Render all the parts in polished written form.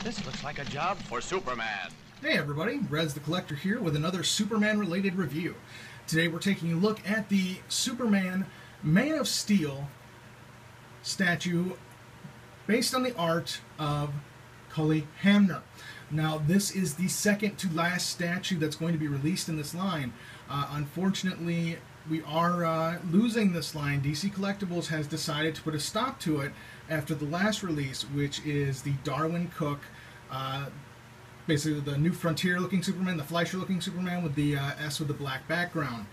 This looks like a job for Superman. Hey everybody, Rez the Collector here with another Superman-related review. Today we're taking a look at the Superman Man of Steel statue based on the art of Cully Hamner. Now this is the second to last statue that's going to be released in this line. Unfortunately, we are losing this line. DC Collectibles has decided to put a stop to it after the last release, which is the Darwin Cook, basically the New Frontier looking Superman, the Fleischer looking Superman with the S with the black background,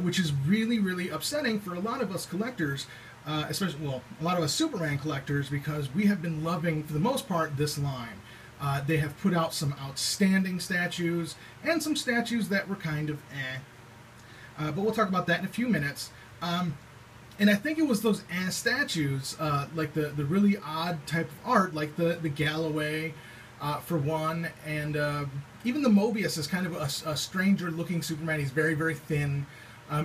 which is really, really upsetting for a lot of us collectors, especially, well, a lot of us Superman collectors, because we have been loving, for the most part, this line. They have put out some outstanding statues and some statues that were kind of eh. But we'll talk about that in a few minutes. And I think it was those statues, like the really odd type of art, like the Galloway, for one, and even the Mobius is kind of a stranger-looking Superman. He's very, very thin.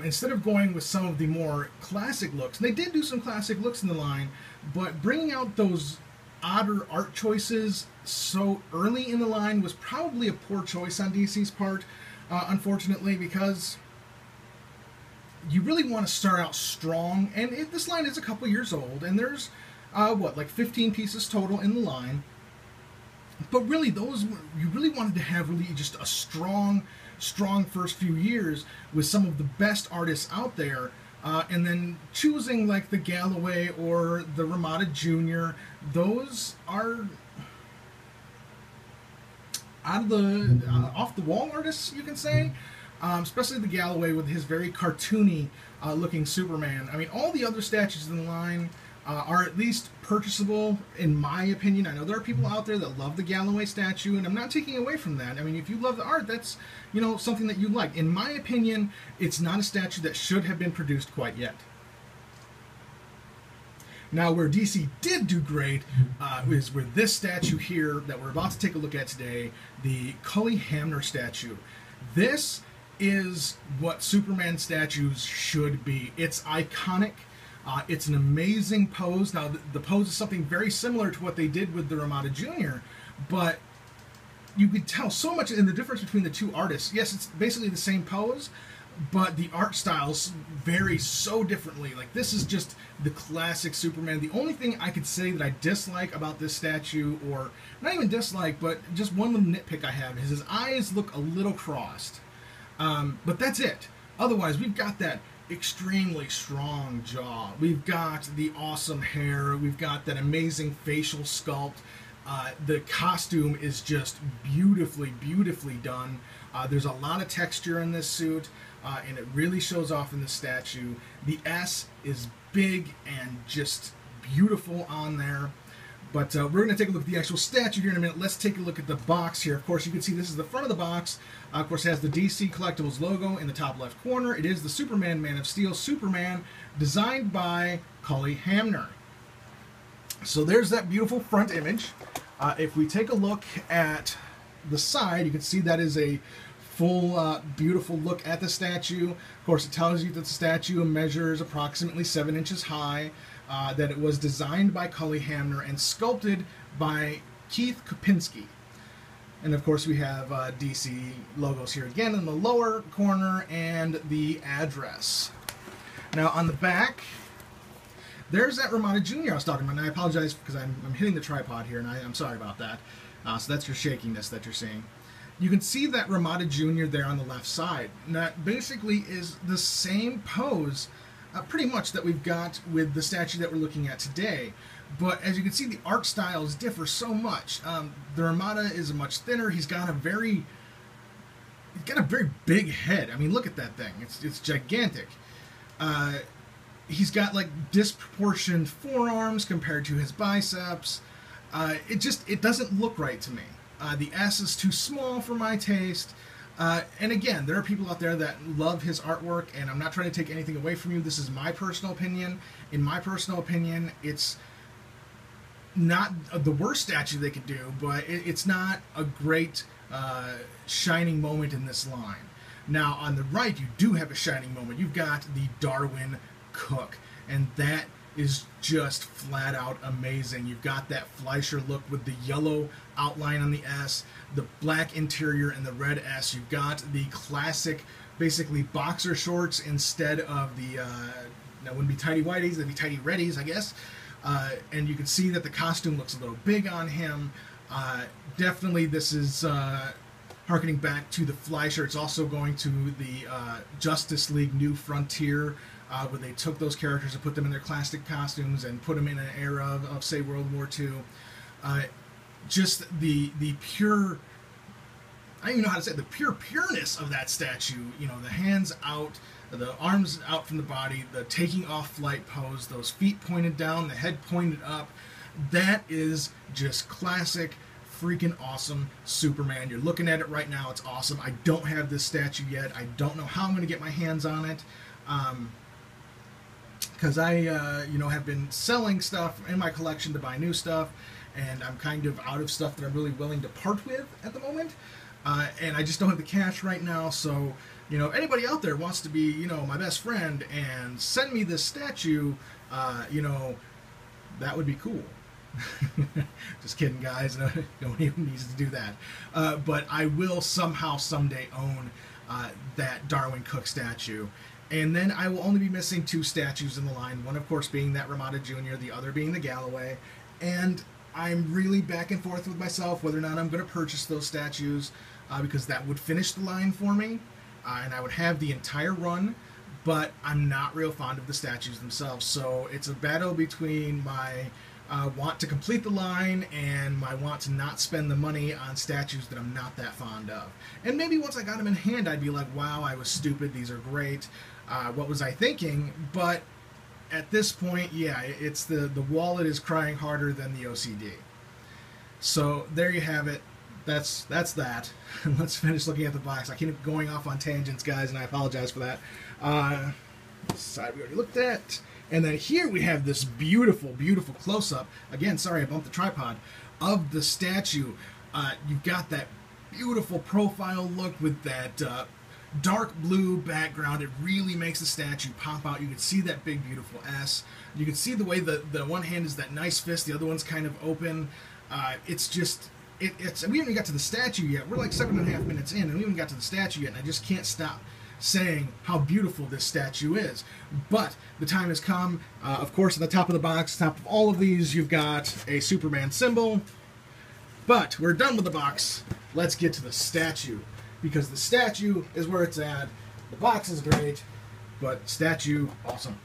Instead of going with some of the more classic looks, and they did do some classic looks in the line, but bringing out those odder art choices so early in the line was probably a poor choice on DC's part, unfortunately, because you really want to start out strong, and this line is a couple years old, and there's, what, like 15 pieces total in the line, but really those, you really wanted to have really just a strong first few years with some of the best artists out there, and then choosing like the Galloway or the Ramada Jr., those are out of the, off-the-wall artists, you can say. Especially the Galloway with his very cartoony looking Superman. I mean, all the other statues in the line are at least purchasable, in my opinion. I know there are people out there that love the Galloway statue, and I'm not taking away from that. I mean, if you love the art, that's, you know, something that you like. In my opinion, it's not a statue that should have been produced quite yet. Now, where DC did do great is with this statue here that we're about to take a look at today, the Cully Hamner statue. This is what Superman statues should be. It's iconic. It's an amazing pose. Now, the pose is something very similar to what they did with the Ramada Jr., but you could tell so much in the difference between the two artists. Yes, it's basically the same pose, but the art styles vary so differently. Like, this is just the classic Superman. The only thing I could say that I dislike about this statue, or not even dislike, but just one little nitpick I have, is his eyes look a little crossed. But that's it. Otherwise, we've got that extremely strong jaw. We've got the awesome hair. We've got that amazing facial sculpt. The costume is just beautifully, beautifully done. There's a lot of texture in this suit, and it really shows off in the statue. The S is big and just beautiful on there. But we're going to take a look at the actual statue here in a minute. Let's take a look at the box here. Of course, you can see this is the front of the box. Of course, it has the DC Collectibles logo in the top left corner. It is the Superman Man of Steel Superman, designed by Cully Hamner. So there's that beautiful front image. If we take a look at the side, you can see that is a full, beautiful look at the statue. Of course, it tells you that the statue measures approximately 7 inches high. That it was designed by Cully Hamner and sculpted by Keith Kopinski. And of course we have DC logos here again in the lower corner and the address. Now on the back, there's that Ramada Jr. I was talking about, and I apologize because I'm hitting the tripod here, and I'm sorry about that. So that's your shakiness that you're seeing. You can see that Ramada Jr. there on the left side. And that basically is the same pose pretty much that we've got with the statue that we're looking at today. But as you can see, the art styles differ so much. The Ramada is much thinner. He's got a very big head. I mean, look at that thing. It's gigantic. He's got like disproportioned forearms compared to his biceps. It doesn't look right to me. The S is too small for my taste. And again, there are people out there that love his artwork, and I'm not trying to take anything away from you. This is my personal opinion. In my personal opinion, it's not the worst statue they could do, but it's not a great shining moment in this line. Now, on the right, you do have a shining moment. You've got the Darwin Cook, and that is just flat out amazing. You've got that Fleischer look with the yellow outline on the S, the black interior, and the red S. You've got the classic, basically boxer shorts instead of the, that wouldn't be tighty whities, they'd be tighty reddies, I guess. And you can see that the costume looks a little big on him. Definitely this is harkening back to the Fleischer. It's also going to the Justice League New Frontier, where they took those characters and put them in their classic costumes and put them in an era of say, World War II. Just the pure, I don't even know how to say it, the pure pureness of that statue. You know, the hands out, the arms out from the body, the taking off flight pose, those feet pointed down, the head pointed up. That is just classic, freaking awesome Superman. You're looking at it right now. It's awesome. I don't have this statue yet. I don't know how I'm going to get my hands on it. Because I, you know, have been selling stuff in my collection to buy new stuff, and I'm kind of out of stuff that I'm really willing to part with at the moment. And I just don't have the cash right now, so, you know, anybody out there wants to be, you know, my best friend and send me this statue, you know, that would be cool. Just kidding, guys. No one even needs to do that. But I will somehow someday own that Darwin Cook statue. And then I will only be missing 2 statues in the line. One, of course, being that Ramada Jr., the other being the Galloway. And I'm really back and forth with myself whether or not I'm going to purchase those statues, because that would finish the line for me, and I would have the entire run, but I'm not real fond of the statues themselves. So it's a battle between my want to complete the line and my want to not spend the money on statues that I'm not that fond of. And maybe once I got them in hand, I'd be like, wow, I was stupid, these are great. What was I thinking? But at this point, yeah, it's the wallet is crying harder than the OCD. So there you have it. That's that. Let's finish looking at the box. I keep going off on tangents, guys, and I apologize for that. This side we already looked at. And then here we have this beautiful, beautiful close-up. Again, sorry, I bumped the tripod. Of the statue. You've got that beautiful profile look with that dark blue background. It really makes the statue pop out. You can see that big, beautiful S. You can see the way the one hand is that nice fist, the other one's kind of open. It's just... we haven't even got to the statue yet. We're like 7.5 minutes in, and we haven't even got to the statue yet, and I just can't stop saying how beautiful this statue is. But the time has come. Of course, at the top of the box, top of all of these, you've got a Superman symbol. But we're done with the box. Let's get to the statue, because the statue is where it's at. The box is great, but statue, awesome.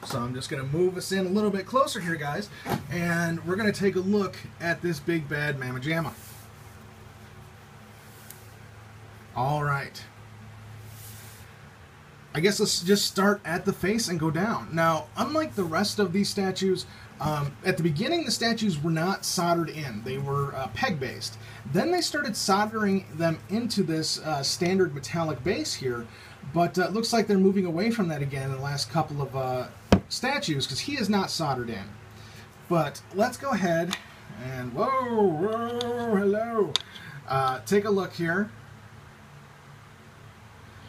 So I'm just going to move us in a little bit closer here, guys, and we're going to take a look at this big bad Mamma Jamma. All right. I guess let's just start at the face and go down. Now, unlike the rest of these statues, at the beginning the statues were not soldered in. They were peg-based. Then they started soldering them into this standard metallic base here, but it looks like they're moving away from that again in the last couple of statues, because he is not soldered in. But let's go ahead and, whoa, hello. Take a look here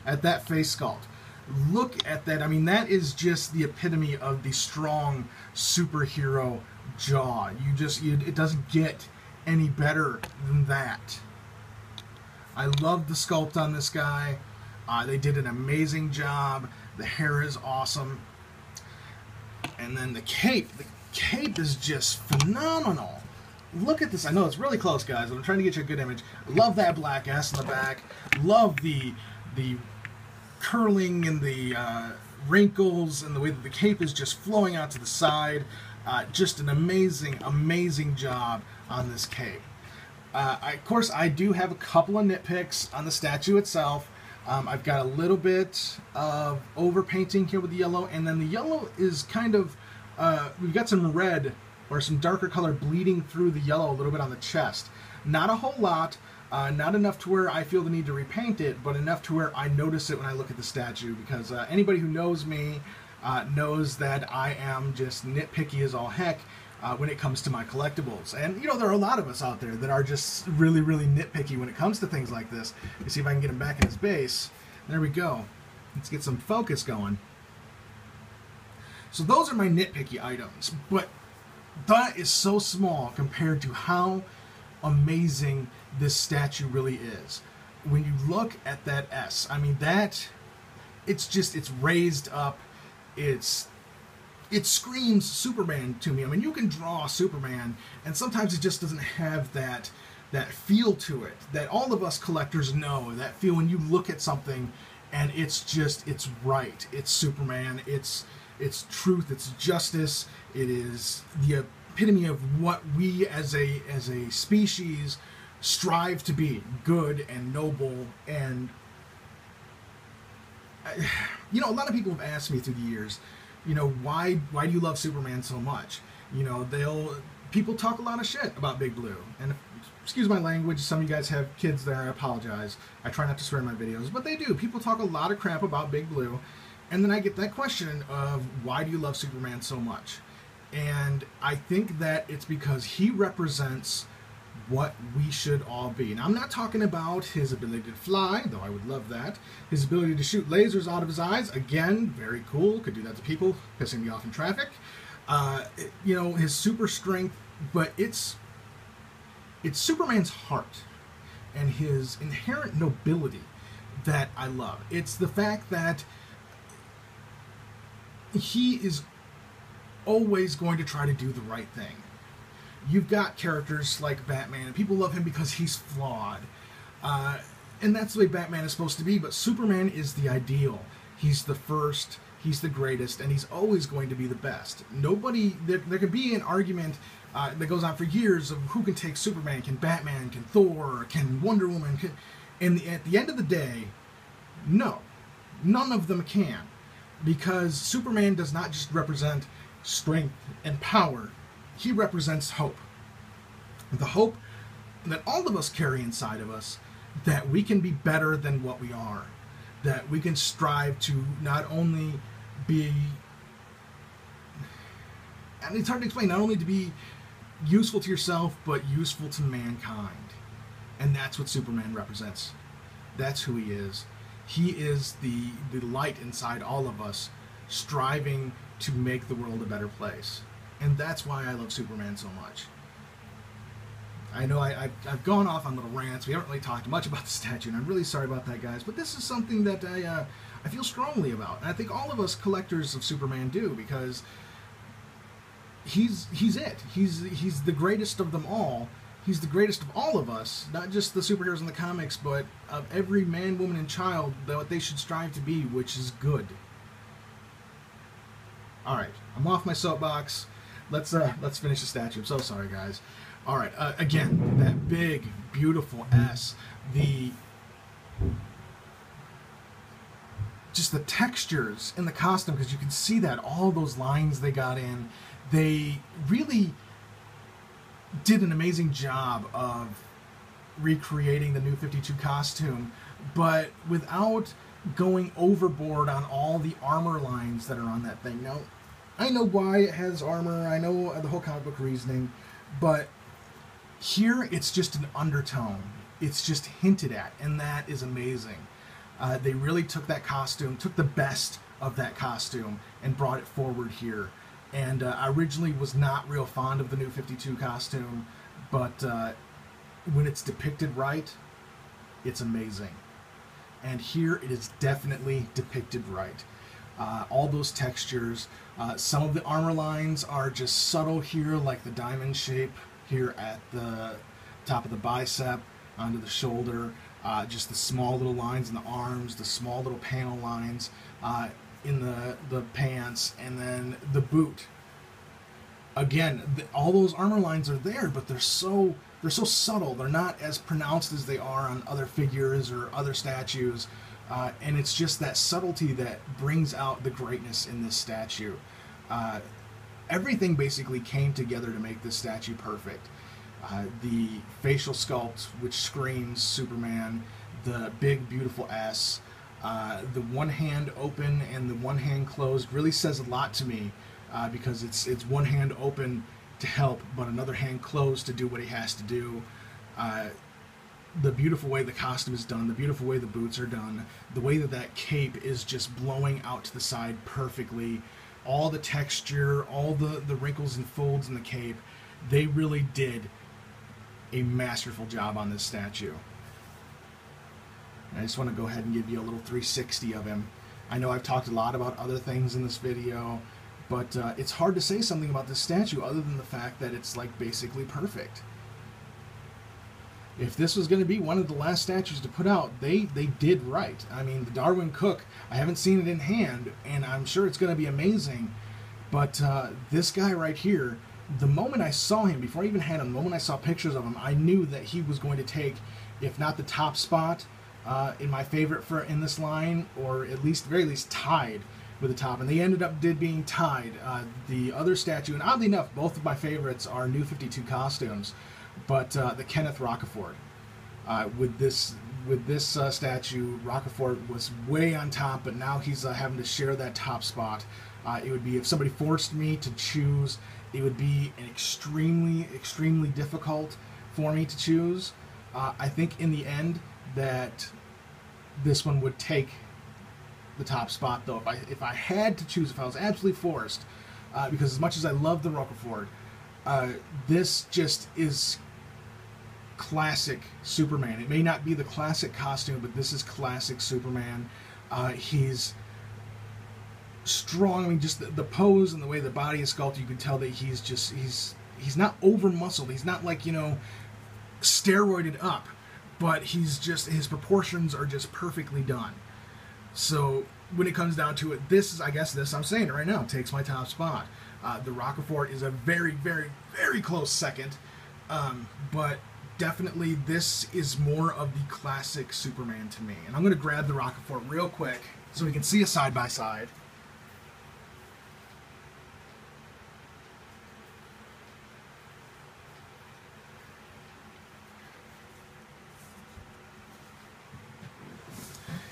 at that face sculpt. Look at that. I mean, that is just the epitome of the strong superhero jaw. It doesn't get any better than that. I love the sculpt on this guy. They did an amazing job. The hair is awesome. And then the cape. The cape is just phenomenal. Look at this. I know it's really close, guys. I'm trying to get you a good image. Love that black S in the back. Love the curling and the wrinkles and the way that the cape is just flowing out to the side. Just an amazing, amazing job on this cape. Of course, I do have a couple of nitpicks on the statue itself. I've got a little bit of overpainting here with the yellow, and then the yellow is kind of, we've got some red or some darker color bleeding through the yellow a little bit on the chest. Not a whole lot, not enough to where I feel the need to repaint it, but enough to where I notice it when I look at the statue, because anybody who knows me knows that I am just nitpicky as all heck when it comes to my collectibles. And, you know, there are a lot of us out there that are just really, really nitpicky when it comes to things like this. You see if I can get him back in his base. There we go. Let's get some focus going. So those are my nitpicky items, but that is so small compared to how amazing this statue really is. When you look at that S, I mean, that, it's raised up, it screams Superman to me. I mean, you can draw Superman, and sometimes it just doesn't have that feel to it that all of us collectors know, that feel when you look at something and it's right, it's Superman, it's truth, it's justice, it is the epitome of what we as a species strive to be, good and noble. And you know, a lot of people have asked me through the years, you know, why do you love Superman so much? You know, people talk a lot of shit about Big Blue, and excuse my language, some of you guys have kids there, I apologize. I try not to swear in my videos, but they do. People talk a lot of crap about Big Blue, and then I get that question of, why do you love Superman so much? And I think that it's because he represents what we should all be. Now, I'm not talking about his ability to fly, though I would love that. His ability to shoot lasers out of his eyes, again, very cool. Could do that to people, pissing me off in traffic. You know, his super strength, but it's Superman's heart and his inherent nobility that I love. It's the fact that he is always going to try to do the right thing. You've got characters like Batman, and people love him because he's flawed. And that's the way Batman is supposed to be, but Superman is the ideal. He's the first, he's the greatest, and he's always going to be the best. There could be an argument that goes on for years of who can take Superman. Can Batman, can Thor, can Wonder Woman, and at the end of the day, no. None of them can. Because Superman does not just represent strength and power, he represents hope. The hope that all of us carry inside of us, that we can be better than what we are, that we can strive to not only be, and it's hard to explain, not only to be useful to yourself, but useful to mankind. And that's what Superman represents. That's who he is. He is the light inside all of us, striving to make the world a better place. And that's why I love Superman so much. I know I've gone off on little rants. We haven't really talked much about the statue, and I'm really sorry about that, guys. But this is something that I feel strongly about. And I think all of us collectors of Superman do, because he's it. He's the greatest of them all. He's the greatest of all of us, not just the superheroes in the comics, but of every man, woman, and child, what they should strive to be, which is good. All right, I'm off my soapbox. Let's finish the statue. I'm so sorry, guys. All right, again, that big, beautiful S. Just the textures in the costume, because you can see that, all those lines they got in. They really did an amazing job of recreating the New 52 costume, but without going overboard on all the armor lines that are on that thing. Now, I know why it has armor, I know the whole comic book reasoning, but here it's just an undertone. It's just hinted at, and that is amazing. They really took that costume, took the best of that costume, and brought it forward here. And I originally was not real fond of the New 52 costume, but when it's depicted right, it's amazing. And here it is definitely depicted right. All those textures, some of the armor lines are just subtle here, like the diamond shape here at the top of the bicep, onto the shoulder, just the small little lines in the arms, the small little panel lines in the pants, and then the boot. Again, all those armor lines are there, but they're so subtle. They're not as pronounced as they are on other figures or other statues, and it's just that subtlety that brings out the greatness in this statue. Everything basically came together to make this statue perfect. The facial sculpt, which screams Superman, the big beautiful S, the one hand open and the one hand closed really says a lot to me, because it's one hand open to help, but another hand closed to do what he has to do. The beautiful way the costume is done, the beautiful way the boots are done, the way that cape is just blowing out to the side perfectly. all the texture, all the wrinkles and folds in the cape. They really did a masterful job on this statue. And I just want to go ahead and give you a little 360 of him. I know I've talked a lot about other things in this video, but it's hard to say something about this statue other than the fact that it's like basically perfect. If this was going to be one of the last statues to put out, they did right. I mean, the Darwin Cook, I haven't seen it in hand, and I'm sure it's going to be amazing. But this guy right here, the moment I saw him, before I even had him, the moment I saw pictures of him, I knew that he was going to take, if not the top spot in my favorite in this line, or at least, very least, tied with the top. And they ended up being tied. The other statue, and oddly enough, both of my favorites are New 52 costumes. But the Kenneth Rockefort, with this statue, Rockefort was way on top, but now he's having to share that top spot. It would be, if somebody forced me to choose, it would be an extremely difficult for me to choose. I think in the end that this one would take the top spot, though. If I had to choose, if I was absolutely forced, because as much as I love the Rockefort, this just is classic Superman. It may not be the classic costume, but this is classic Superman. He's strong. I mean, just the pose and the way the body is sculpted, you can tell that he's not over muscled. He's not like, steroided up, but his proportions are just perfectly done. So when it comes down to it, I'm saying it right now, takes my top spot. The Rockefort is a very close second, but definitely this is more of the classic Superman to me. And I'm going to grab the Rockefort real quick so we can see a side by side.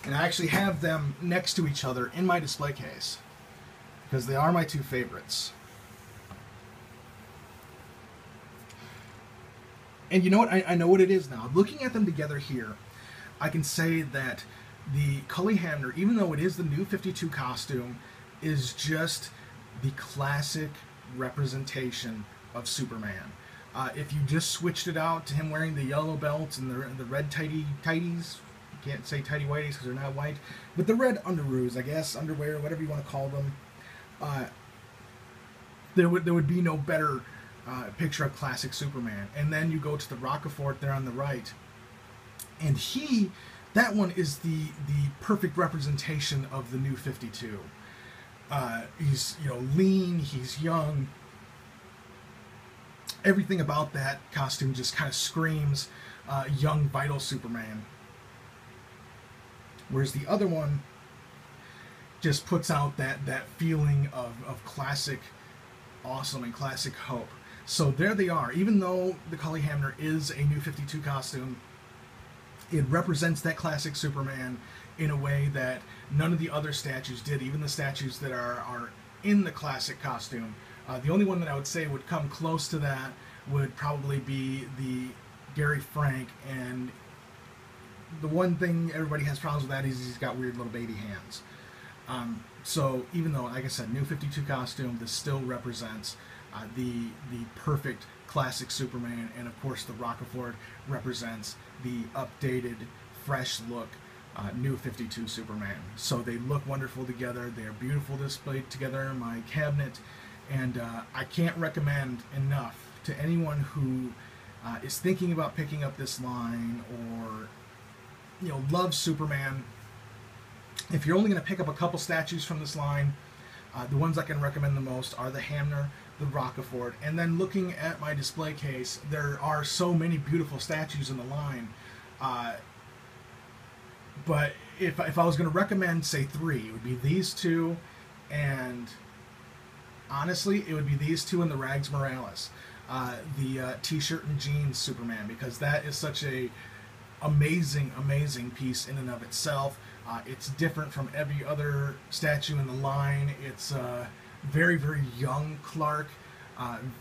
And I actually have them next to each other in my display case because they are my two favorites. And you know what? I know what it is now. Looking at them together here, I can say that the Cully Hamner, even though it is the New 52 costume, is just the classic representation of Superman. If you just switched it out to him wearing the yellow belts and the red tighties, you can't say tighty whities because they're not white, but the red underoos, I guess, underwear, whatever you want to call them, there would be no better picture of classic Superman. And then you go to the Rockefort there on the right, and that one is the perfect representation of the New 52. He's lean, he's young. Everything about that costume just kind of screams young, vital Superman. Whereas the other one just puts out that feeling of classic awesome and classic hope. So there they are. Even though the Cully Hamner is a New 52 costume, it represents that classic Superman in a way that none of the other statues did, even the statues that are in the classic costume. The only one that I would say would come close to that would probably be the Gary Frank, and the one thing everybody has problems with that is he's got weird little baby hands. So even though, like I said, New 52 costume, this still represents the perfect classic Superman, and of course the Rockefort represents the updated, fresh look New 52 Superman. So they look wonderful together. They are beautiful displayed together in my cabinet, and I can't recommend enough to anyone who is thinking about picking up this line or loves Superman. If you're only going to pick up a couple statues from this line, the ones I can recommend the most are the Hamner, the Rockefort, and then looking at my display case, there are so many beautiful statues in the line. But if I was going to recommend, say, three, it would be these two, and honestly, it would be these two and the Rags Morales, the t-shirt and jeans Superman, because that is such a amazing piece in and of itself. It's different from every other statue in the line. It's very young Clark,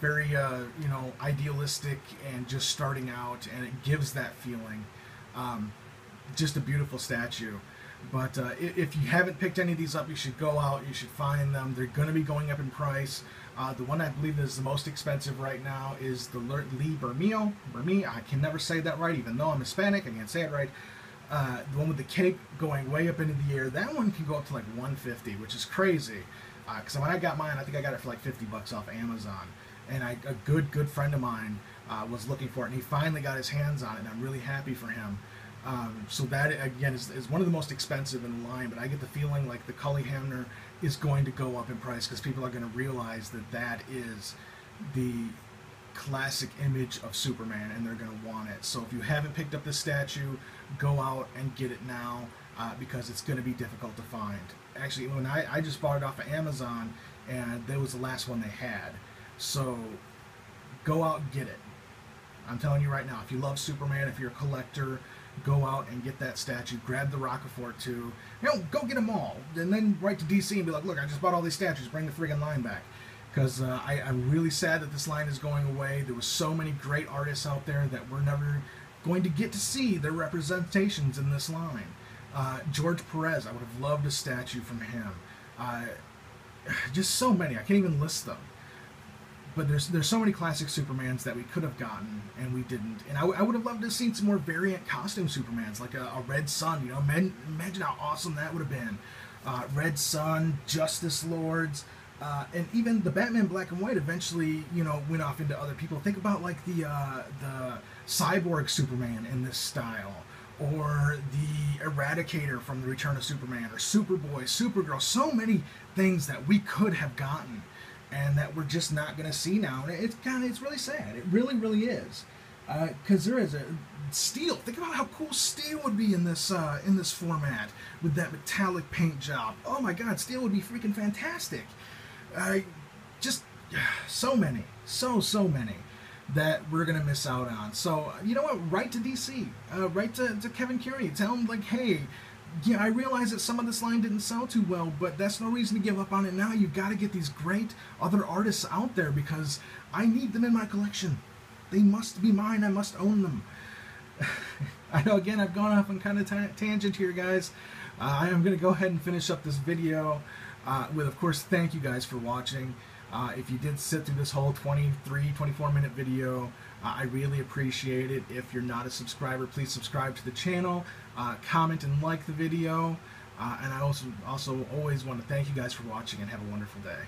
very idealistic and just starting out, and it gives that feeling. Just a beautiful statue. But if you haven't picked any of these up, you should go out. You should find them. They're going to be going up in price. The one I believe is the most expensive right now is the Lee Bermeo. I can never say that right, even though I'm Hispanic. I can't say it right. The one with the cake going way up into the air. That one can go up to like $150, which is crazy. Because when I got mine, I think I got it for like $50 off Amazon. And a good friend of mine was looking for it, and he finally got his hands on it, and I'm really happy for him. So that, again, is one of the most expensive in the line, but I get the feeling like the Cully Hamner is going to go up in price because people are going to realize that that is the classic image of Superman, and they're going to want it. So if you haven't picked up this statue, go out and get it now because it's going to be difficult to find. Actually, when I just bought it off of Amazon, and that was the last one they had. So go out and get it. I'm telling you right now, if you love Superman, if you're a collector, go out and get that statue. Grab the Rocafort too. Go get them all. And then write to DC and be like, look, I just bought all these statues. Bring the friggin' line back. Because I'm really sad that this line is going away. There were so many great artists out there that we're never going to get to see their representations in this line. George Perez, I would have loved a statue from him. Just so many. I can't even list them. But there's so many classic Supermans that we could have gotten and we didn't. And I would have loved to have seen some more variant costume Supermans, like a Red Sun. You know, imagine how awesome that would have been. Red Sun, Justice Lords, and even the Batman Black and White eventually, you know, went off into other people. Think about like the Cyborg Superman in this style, or the Eradicator from The Return of Superman, or Superboy, Supergirl. So many things that we could have gotten and that we're just not going to see now. And it's really sad. It really is. Because there is a Steel. Think about how cool Steel would be in this format with that metallic paint job. Oh my God, Steel would be freaking fantastic. Just so many, so many that we're gonna miss out on. So you know what? Write to DC. Write to Kevin Curie. Tell him like, hey, yeah, I realize that some of this line didn't sell too well, but that's no reason to give up on it now. You've got to get these great other artists out there because I need them in my collection. They must be mine. I must own them. I know, again, I've gone off on kind of tangent here, guys. I am going to go ahead and finish up this video with, of course, thank you guys for watching. If you did sit through this whole 24-minute video, I really appreciate it. If you're not a subscriber, please subscribe to the channel, comment and like the video, and I also always want to thank you guys for watching and have a wonderful day.